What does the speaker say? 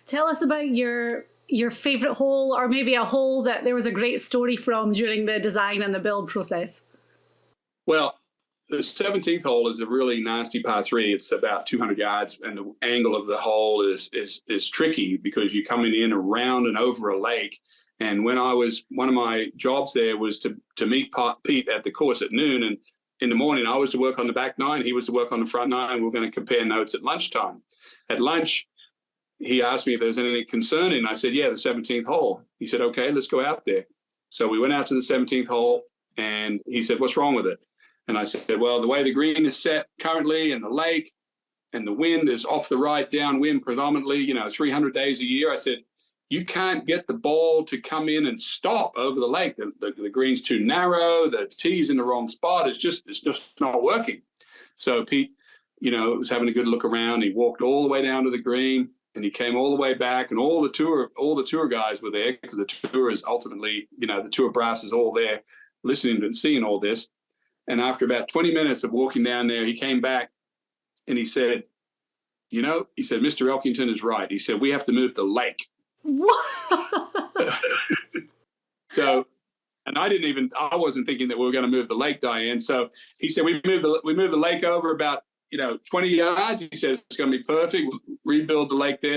Tell us about your favorite hole, or maybe a hole that there was a great story from during the design and the build process. Well, the 17th hole is a really nasty par three. It's about 200 yards, and the angle of the hole is tricky because you're coming in around and over a lake. And when one of my jobs there was to meet Pete at the course at noon, and in the morning I was to work on the back nine, he was to work on the front nine. We were going to compare notes at lunchtime. At lunch, he asked me if there was anything concerning. I said, yeah, the 17th hole. He said, okay, let's go out there. So we went out to the 17th hole, and he said, what's wrong with it? And I said, well, the way the green is set currently, and the lake, and the wind is off the right, downwind predominantly, 300 days a year. I said, you can't get the ball to come in and stop over the lake. The green's too narrow. The tee's in the wrong spot. It's just not working. So Pete, was having a good look around. He walked all the way down to the green, and he came all the way back, and all the tour guys were there, because the tour is ultimately, the tour brass is all there listening and seeing all this. And after about 20 minutes of walking down there, he came back and he said, Mr. Elkington is right. He said, we have to move the lake. What? So, and I wasn't thinking that we were going to move the lake, Diane. So he said, we moved the lake over about, 20 yards. He said, it's going to be perfect. We'll rebuild the lake there.